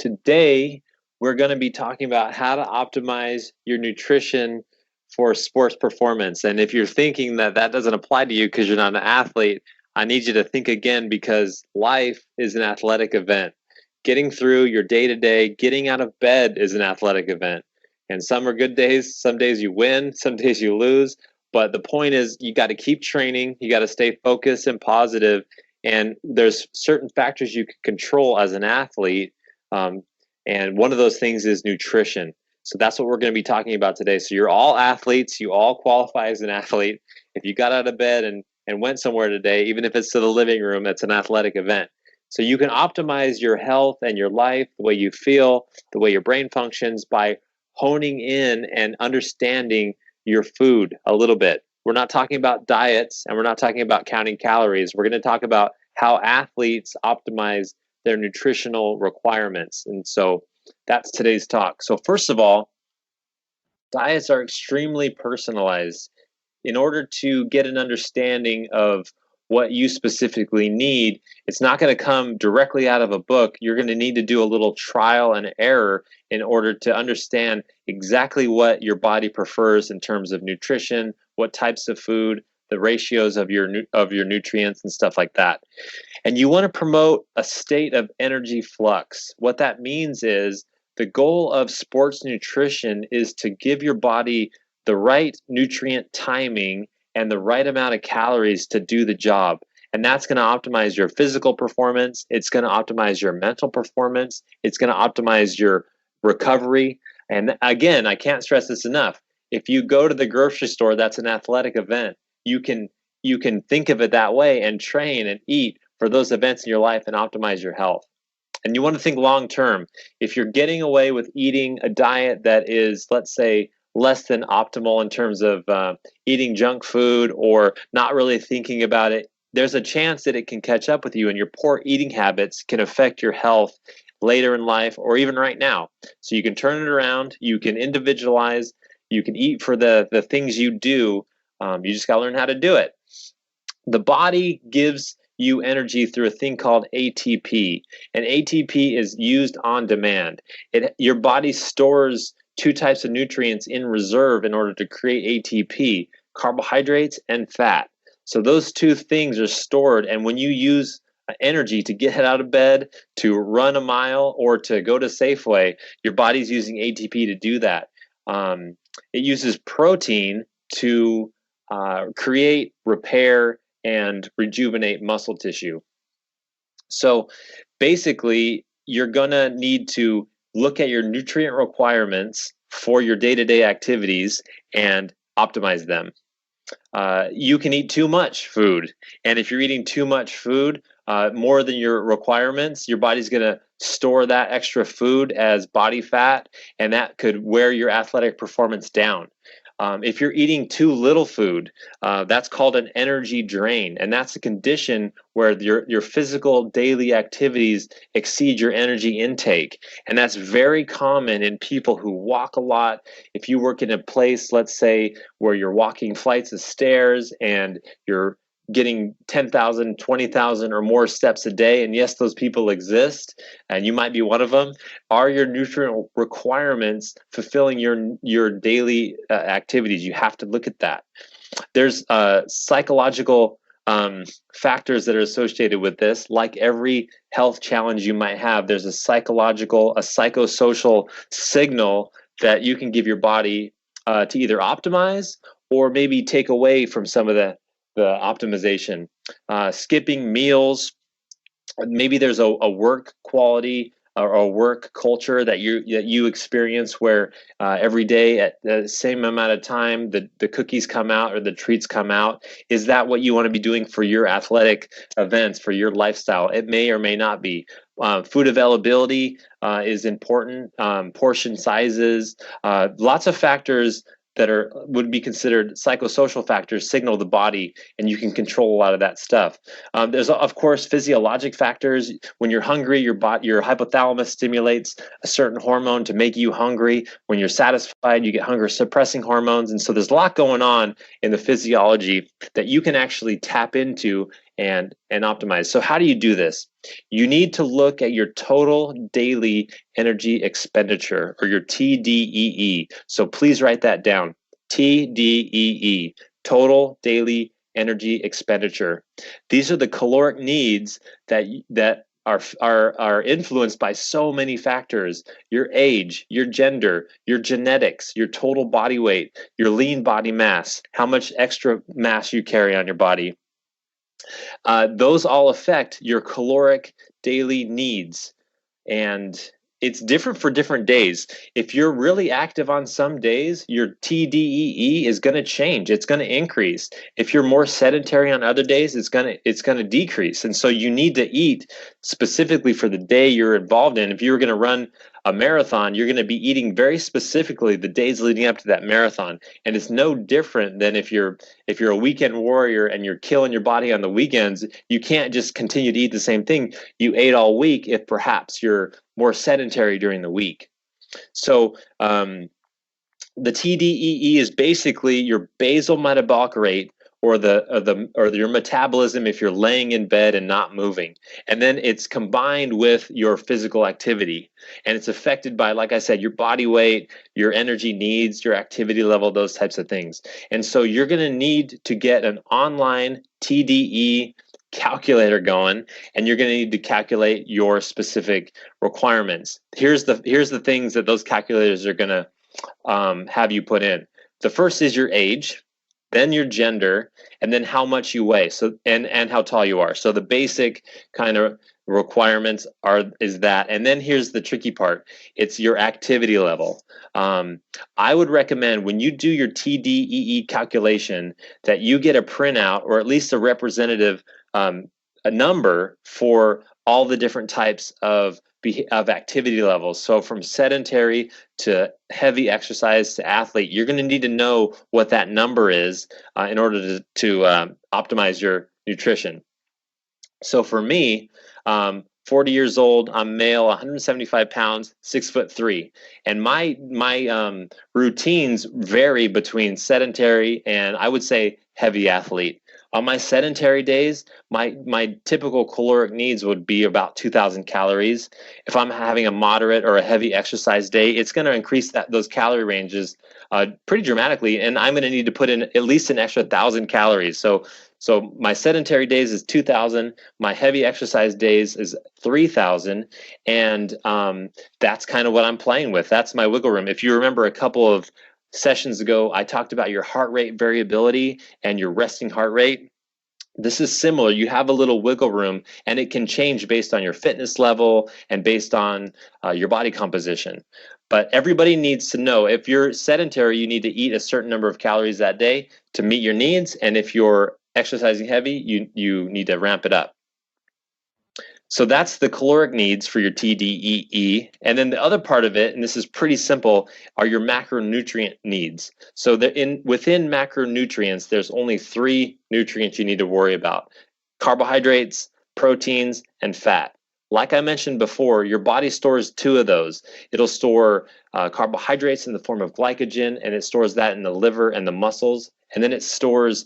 today we're going to be talking about how to optimize your nutrition for sports performance. And if you're thinking that that doesn't apply to you because you're not an athlete, I need you to think again, because life is an athletic event. Getting through your day-to-day, getting out of bed is an athletic event. And some are good days, some days you win, some days you lose. But the point is, you got to keep training, you got to stay focused and positive, and there's certain factors you can control as an athlete. And one of those things is nutrition. So that's what we're going to be talking about today. So you're all athletes, you all qualify as an athlete. If you got out of bed and went somewhere today, even if it's to the living room, that's an athletic event. So you can optimize your health and your life, the way you feel, the way your brain functions, by honing in and understanding your food a little bit. We're not talking about diets, and we're not talking about counting calories. We're going to talk about how athletes optimize their nutritional requirements. And so that's today's talk. So first of all, diets are extremely personalized. In order to get an understanding of what you specifically need, it's not going to come directly out of a book. You're going to need to do a little trial and error in order to understand exactly what your body prefers in terms of nutrition, what types of food, the ratios of your nutrients and stuff like that. And you want to promote a state of energy flux. What that means is the goal of sports nutrition is to give your body the right nutrient timing and the right amount of calories to do the job. And that's going to optimize your physical performance. It's going to optimize your mental performance. It's going to optimize your recovery. And again, I can't stress this enough. If you go to the grocery store, that's an athletic event. You can think of it that way and train and eat for those events in your life and optimize your health. And you want to think long term. If you're getting away with eating a diet that is, let's say, less than optimal in terms of eating junk food or not really thinking about it, there's a chance that it can catch up with you, and your poor eating habits can affect your health later in life or even right now. So you can turn it around, you can individualize, you can eat for the things you do. You just got to learn how to do it. The body gives you energy through a thing called ATP, and ATP is used on demand. Your body stores two types of nutrients in reserve in order to create ATP, carbohydrates and fat. So those two things are stored, and when you use energy to get out of bed, to run a mile, or to go to Safeway, your body's using ATP to do that. It uses protein to create, repair, and rejuvenate muscle tissue. So basically, you're going to need to look at your nutrient requirements for your day-to-day activities and optimize them. You can eat too much food, and if you're eating too much food, more than your requirements, your body's going to store that extra food as body fat, and that could wear your athletic performance down. If you're eating too little food, that's called an energy drain, and that's a condition where your physical daily activities exceed your energy intake, and that's very common in people who walk a lot. If you work in a place, let's say, where you're walking flights of stairs and you're getting 10,000, 20,000 or more steps a day, and yes, those people exist, and you might be one of them. Are your nutrient requirements fulfilling your daily activities? You have to look at that. There's psychological factors that are associated with this. Like every health challenge you might have, there's a psychosocial signal that you can give your body to either optimize or maybe take away from some of the optimization. Skipping meals, maybe there's a work quality or a work culture that you experience where every day at the same amount of time the cookies come out or the treats come out. Is that what you want to be doing for your athletic events, for your lifestyle? It may or may not be. Food availability is important. Portion sizes, lots of factors that would be considered psychosocial factors signal the body, and you can control a lot of that stuff. There's, of course, physiologic factors. When you're hungry, your hypothalamus stimulates a certain hormone to make you hungry. When you're satisfied, you get hunger-suppressing hormones. And so there's a lot going on in the physiology that you can actually tap into and optimize. So how do you do this? You need to look at your total daily energy expenditure, or your TDEE. So please write that down. TDEE, total daily energy expenditure. These are the caloric needs that are influenced by so many factors: your age, your gender, your genetics, your total body weight, your lean body mass, how much extra mass you carry on your body. Those all affect your caloric daily needs. And it's different for different days. If you're really active on some days, your TDEE is going to change. It's going to increase. If you're more sedentary on other days, it's going to decrease. And so you need to eat specifically for the day you're involved in. If you're going to run a marathon, you're going to be eating very specifically the days leading up to that marathon. And it's no different than if you're a weekend warrior and you're killing your body on the weekends. You can't just continue to eat the same thing you ate all week if perhaps you're more sedentary during the week. So the TDEE is basically your basal metabolic rate, or your metabolism if you're laying in bed and not moving. And then it's combined with your physical activity. And it's affected by, like I said, your body weight, your energy needs, your activity level, those types of things. And so you're going to need to get an online TDE calculator going, and you're going to need to calculate your specific requirements. Here's the things that those calculators are going to have you put in. The first is your age, then your gender, and then how much you weigh, so and how tall you are. So the basic kind of requirements is that. And then here's the tricky part: it's your activity level. I would recommend, when you do your TDEE calculation, that you get a printout, or at least a representative a number for all the different types of activity levels. So from sedentary to heavy exercise to athlete, you're going to need to know what that number is in order to optimize your nutrition. So for me, 40 years old, I'm male, 175 pounds, 6'3", and my routines vary between sedentary and, I would say, heavy athlete. On my sedentary days, my typical caloric needs would be about 2,000 calories. If I'm having a moderate or a heavy exercise day, it's going to increase those calorie ranges pretty dramatically, and I'm going to need to put in at least an extra 1,000 calories. So my sedentary days is 2,000. My heavy exercise days is 3,000, and that's kind of what I'm playing with. That's my wiggle room. If you remember a couple of sessions ago, I talked about your heart rate variability and your resting heart rate. This is similar. You have a little wiggle room, and it can change based on your fitness level and based on your body composition. But everybody needs to know, if you're sedentary, you need to eat a certain number of calories that day to meet your needs. And if you're exercising heavy, you need to ramp it up. So that's the caloric needs for your TDEE. And then the other part of it, and this is pretty simple, are your macronutrient needs. So within macronutrients, there's only 3 nutrients you need to worry about: carbohydrates, proteins, and fat. Like I mentioned before, your body stores 2 of those. It'll store carbohydrates in the form of glycogen, and it stores that in the liver and the muscles. And then it stores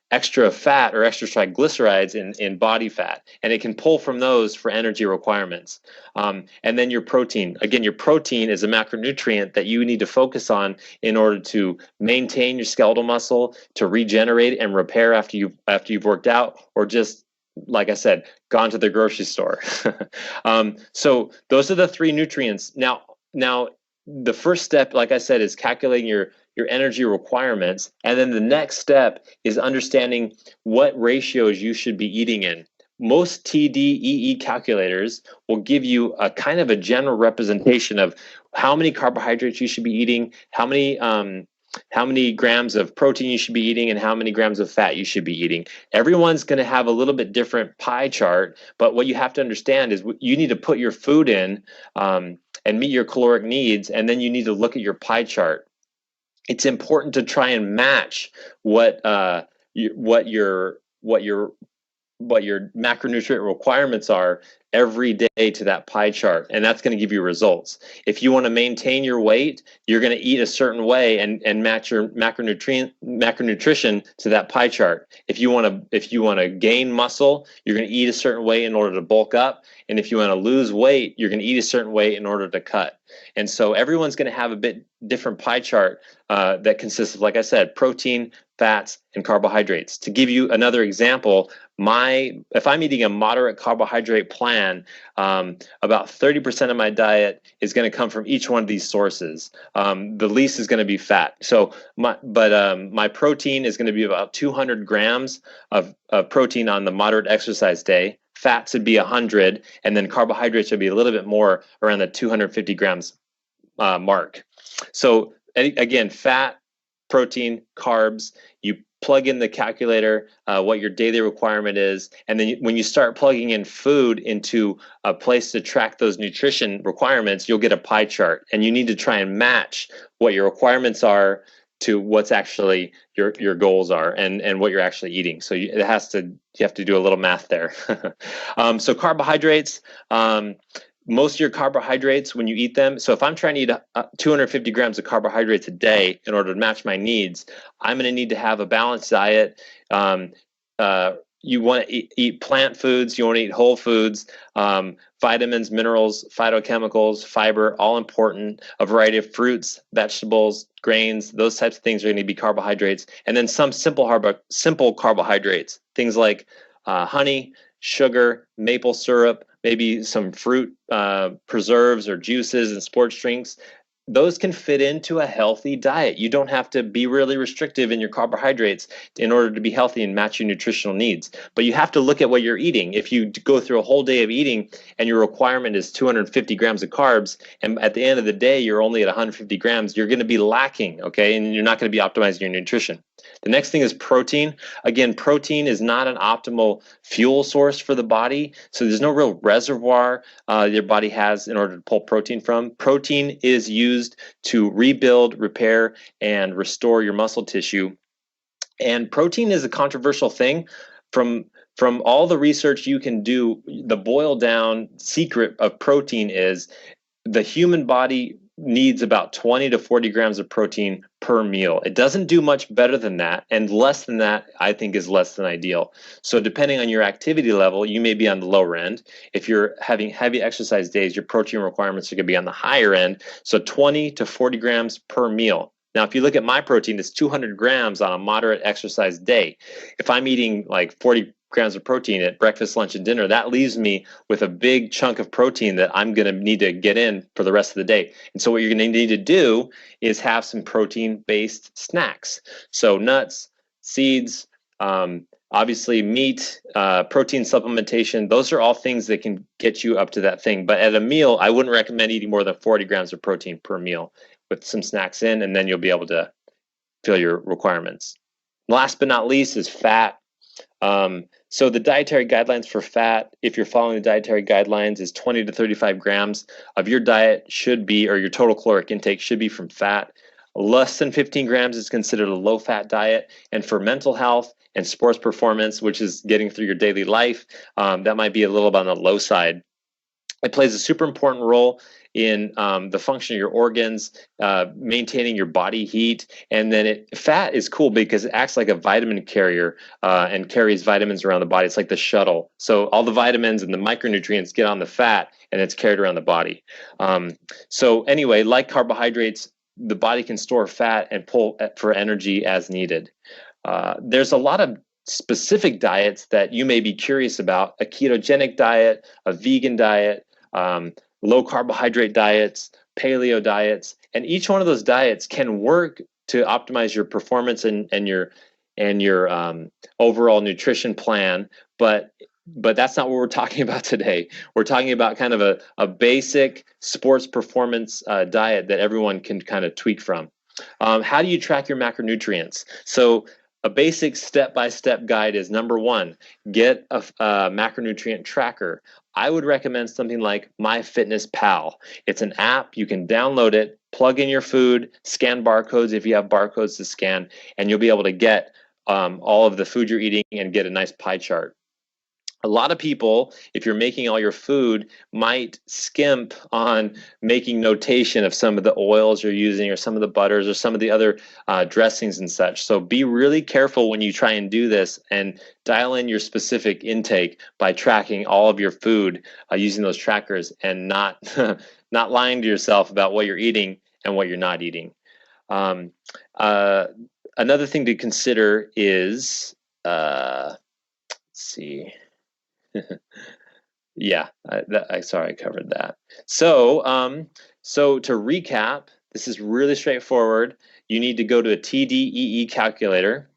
extra fat, or extra triglycerides, in body fat. And it can pull from those for energy requirements. And then your protein. Again, your protein is a macronutrient that you need to focus on in order to maintain your skeletal muscle, to regenerate and repair after you've worked out, or just, like I said, gone to the grocery store. So those are the 3 nutrients. Now, the first step, like I said, is calculating your energy requirements. And then the next step is understanding what ratios you should be eating in. Most TDEE calculators will give you a kind of a general representation of how many carbohydrates you should be eating, how many grams of protein you should be eating, and how many grams of fat you should be eating. Everyone's going to have a little bit different pie chart, but what you have to understand is you need to put your food in and meet your caloric needs, and then you need to look at your pie chart. It's important to try and match what your macronutrient requirements are every day to that pie chart, and that's going to give you results. If you want to maintain your weight, you're going to eat a certain way and match your macronutrition to that pie chart. If you want to gain muscle, you're going to eat a certain way in order to bulk up, and if you want to lose weight, you're going to eat a certain way in order to cut. And so everyone's going to have a bit different pie chart that consists of, like I said, protein, fats, and carbohydrates. To give you another example, if I'm eating a moderate carbohydrate plan, about 30% of my diet is going to come from each one of these sources. The least is going to be fat. So my protein is going to be about 200 grams of protein on the moderate exercise day. Fats would be 100, and then carbohydrates would be a little bit more, around the 250 grams mark. So again, fat, protein, carbs, you plug in the calculator, what your daily requirement is, and then when you start plugging in food into a place to track those nutrition requirements, you'll get a pie chart, and you need to try and match what your requirements are to what's actually your goals are and what you're actually eating. So you have to do a little math there. So carbohydrates, most of your carbohydrates when you eat them. So if I'm trying to eat 250 grams of carbohydrates a day in order to match my needs, I'm going to need to have a balanced diet. You want to eat plant foods, you want to eat whole foods, vitamins, minerals, phytochemicals, fiber, all important, a variety of fruits, vegetables, grains, those types of things are going to be carbohydrates. And then some simple carbohydrates, things like honey, sugar, maple syrup, maybe some fruit preserves or juices and sports drinks. Those can fit into a healthy diet. You don't have to be really restrictive in your carbohydrates in order to be healthy and match your nutritional needs. But you have to look at what you're eating. If you go through a whole day of eating and your requirement is 250 grams of carbs, and at the end of the day, you're only at 150 grams, you're going to be lacking, okay? And you're not going to be optimizing your nutrition. The next thing is protein. Again, protein is not an optimal fuel source for the body. So there's no real reservoir your body has in order to pull protein from. Protein is used to rebuild, repair, and restore your muscle tissue. And protein is a controversial thing. From all the research you can do, the boiled down secret of protein is the human body needs about 20 to 40 grams of protein per meal. It doesn't do much better than that, and less than that, I think, is less than ideal. So depending on your activity level, you may be on the lower end. If you're having heavy exercise days, your protein requirements are going to be on the higher end, so 20 to 40 grams per meal. Now, if you look at my protein, it's 200 grams on a moderate exercise day. If I'm eating like 40 grams of protein at breakfast, lunch, and dinner, that leaves me with a big chunk of protein that I'm going to need to get in for the rest of the day. And so what you're going to need to do is have some protein-based snacks. So nuts, seeds, obviously meat, protein supplementation, those are all things that can get you up to that thing. But at a meal, I wouldn't recommend eating more than 40 grams of protein per meal with some snacks in, and then you'll be able to fill your requirements. Last but not least is fat. So the dietary guidelines for fat, if you're following the dietary guidelines, is 20 to 35 grams of your diet should be, or your total caloric intake should be from fat. Less than 15 grams is considered a low-fat diet. And for mental health and sports performance, which is getting through your daily life, that might be a little bit on the low side. It plays a super important role in the function of your organs, maintaining your body heat. And then fat is cool because it acts like a vitamin carrier and carries vitamins around the body. It's like the shuttle. So all the vitamins and the micronutrients get on the fat and it's carried around the body. So anyway, like carbohydrates, the body can store fat and pull for energy as needed. There's a lot of specific diets that you may be curious about: a ketogenic diet, a vegan diet, low carbohydrate diets, paleo diets, and each one of those diets can work to optimize your performance and your overall nutrition plan. But that's not what we're talking about today. We're talking about kind of a basic sports performance diet that everyone can kind of tweak from. How do you track your macronutrients? So a basic step-by-step guide is, number one, get a macronutrient tracker. I would recommend something like MyFitnessPal. It's an app. You can download it, plug in your food, scan barcodes if you have barcodes to scan, and you'll be able to get all of the food you're eating and get a nice pie chart. A lot of people, if you're making all your food, might skimp on making notation of some of the oils you're using or some of the butters or some of the other dressings and such. So be really careful when you try and do this, and dial in your specific intake by tracking all of your food using those trackers, and not not lying to yourself about what you're eating and what you're not eating. Um, uh, Another thing to consider is, let's see. Yeah, sorry, I covered that. So to recap, this is really straightforward. You need to go to a TDEE calculator.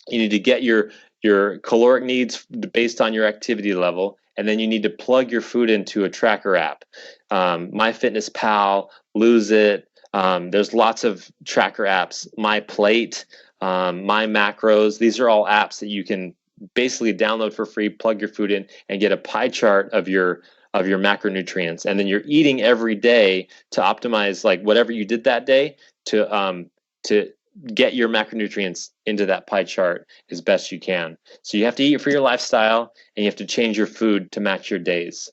You need to get your caloric needs based on your activity level, and then you need to plug your food into a tracker app. MyFitnessPal, Lose It. There's lots of tracker apps. My Plate, My Macros. These are all apps that you can basically download for free, plug your food in, and get a pie chart of your macronutrients. And then you're eating every day to optimize like whatever you did that day to get your macronutrients into that pie chart as best you can. So you have to eat for your lifestyle, and you have to change your food to match your days.